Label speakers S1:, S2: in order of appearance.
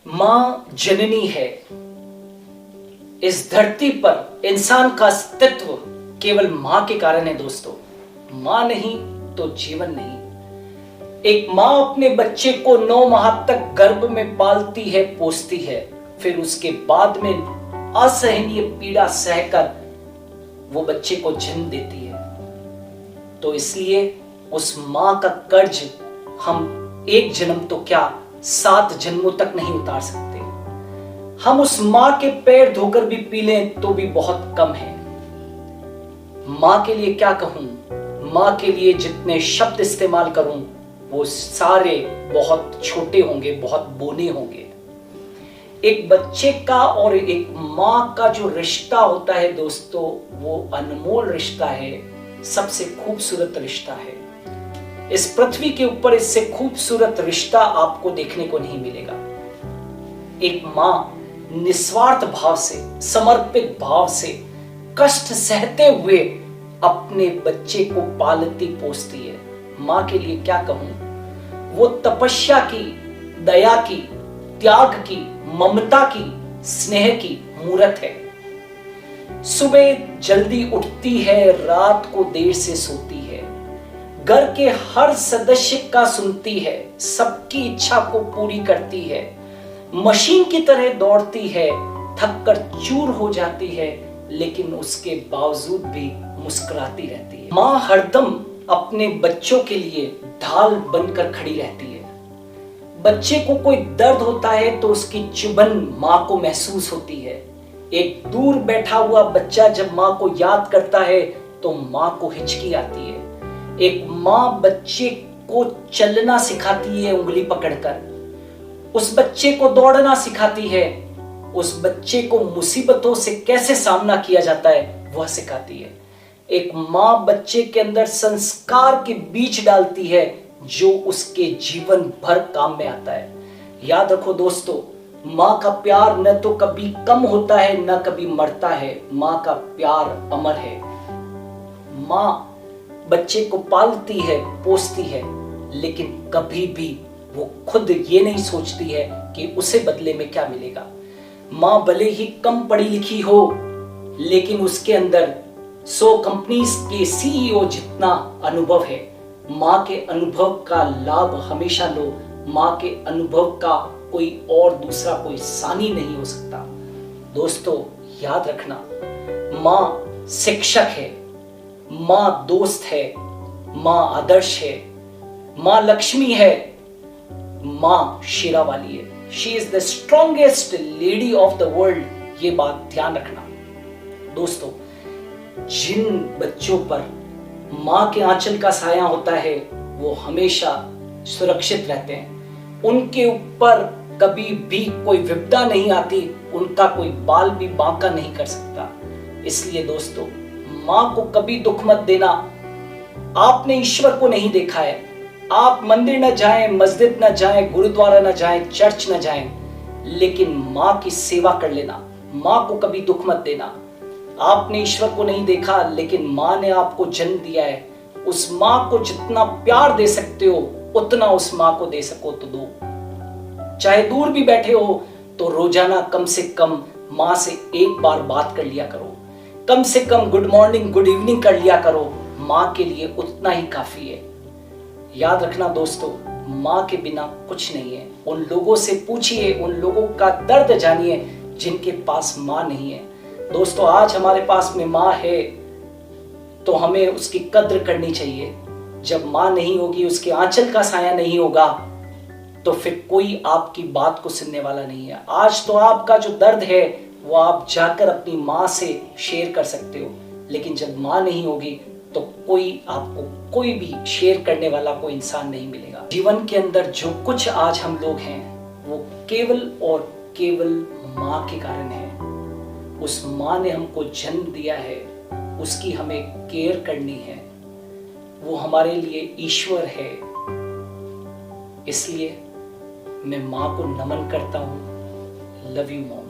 S1: मां जननी है। इस धरती पर इंसान का अस्तित्व केवल मां के कारण है दोस्तों। मां नहीं तो जीवन नहीं। एक मां अपने बच्चे को 9 माह तक गर्भ में पालती है, पोसती है, फिर उसके बाद में असहनीय पीड़ा सहकर वो बच्चे को जन्म देती है। तो इसलिए उस मां का कर्ज हम एक जन्म तो क्या 7 जन्मों तक नहीं उतार सकते। हम उस मां के पैर धोकर भी पी लें तो भी बहुत कम है। मां के लिए क्या कहूं, मां के लिए जितने शब्द इस्तेमाल करूं वो सारे बहुत छोटे होंगे, बहुत बोने होंगे। एक बच्चे का और एक मां का जो रिश्ता होता है दोस्तों, वो अनमोल रिश्ता है, सबसे खूबसूरत रिश्ता है। इस पृथ्वी के ऊपर इससे खूबसूरत रिश्ता आपको देखने को नहीं मिलेगा। एक मां निस्वार्थ भाव से, समर्पित भाव से, कष्ट सहते हुए अपने बच्चे को पालती पोसती है। मां के लिए क्या कहूं, वो तपस्या की, दया की, त्याग की, ममता की, स्नेह की मूरत है। सुबह जल्दी उठती है, रात को देर से सोती है, घर के हर सदस्य का सुनती है, सबकी इच्छा को पूरी करती है, मशीन की तरह दौड़ती है, थक कर चूर हो जाती है, लेकिन उसके बावजूद भी मुस्कुराती रहती है। मां हरदम अपने बच्चों के लिए ढाल बनकर खड़ी रहती है। बच्चे को कोई दर्द होता है तो उसकी चुभन मां को महसूस होती है। एक दूर बैठा हुआ बच्चा जब मां को याद करता है तो मां को हिचकी आती है। एक मां बच्चे को चलना सिखाती है उंगली पकड़कर, उस बच्चे को दौड़ना सिखाती है, उस बच्चे को मुसीबतों से कैसे सामना किया जाता है वह सिखाती है। एक मां बच्चे के अंदर संस्कार के बीज डालती है जो उसके जीवन भर काम में आता है। याद रखो दोस्तों, मां का प्यार न तो कभी कम होता है न कभी मरता है। मां का प्यार अमर है। मां बच्चे को पालती है, पोसती है, लेकिन कभी भी वो खुद ये नहीं सोचती है कि उसे बदले में क्या मिलेगा। मां भले ही कम पढ़ी लिखी हो, लेकिन उसके अंदर 100 कंपनीज के सीईओ जितना अनुभव है। मां के अनुभव का लाभ हमेशा लो। मां के अनुभव का कोई और दूसरा कोई सानी नहीं हो सकता। दोस्तों याद रखना, मां शिक्षक है, मां दोस्त है, मां आदर्श है, मां लक्ष्मी है, मां शेरा वाली है। She is the strongest lady of the world. ये बात ध्यान रखना दोस्तों। जिन बच्चों पर मां के आंचल का साया होता है वो हमेशा सुरक्षित रहते हैं। उनके ऊपर कभी भी कोई विपदा नहीं आती, उनका कोई बाल भी बांका नहीं कर सकता। इसलिए दोस्तों, मां को कभी दुख मत देना। आपने ईश्वर को नहीं देखा है, आप मंदिर न जाएं, मस्जिद न जाएं, गुरुद्वारा न जाएं, चर्च न जाएं, लेकिन मां की सेवा कर लेना। मां को कभी दुख मत देना। आपने ईश्वर को नहीं देखा, लेकिन मां ने आपको जन्म दिया है। उस मां को जितना प्यार दे सकते हो उतना उस मां को दे सको तो दो। चाहे दूर भी बैठे हो तो रोजाना कम से कम मां से एक बार बात कर लिया करो। कम से come good morning, good evening कर लिया करो। मां के लिए उतना ही काफी है। याद रखना दोस्तों, मां के बिना कुछ नहीं है। उन लोगों से पूछिए, उन लोगों का दर्द जानिए जिनके पास मां नहीं है। दोस्तों आज हमारे पास में मां है तो हमें उसकी कद्र करनी चाहिए। जब मां नहीं होगी, उसके आंचल का साया नहीं होगा, तो फिर कोई आपकी बात को सुनने वाला नहीं है। आज तो आपका जो दर्द है वो आप जाकर अपनी मां से शेयर कर सकते हो, लेकिन जब मां नहीं होगी तो कोई आपको कोई भी शेयर करने वाला कोई इंसान नहीं मिलेगा। जीवन के अंदर जो कुछ आज हम लोग हैं वो केवल और केवल मां के कारण है। उस मां ने हमको जन्म दिया है, उसकी हमें केयर करनी है। वो हमारे लिए ईश्वर है। इसलिए मैं मां को नमन करता हूं। Love you mom.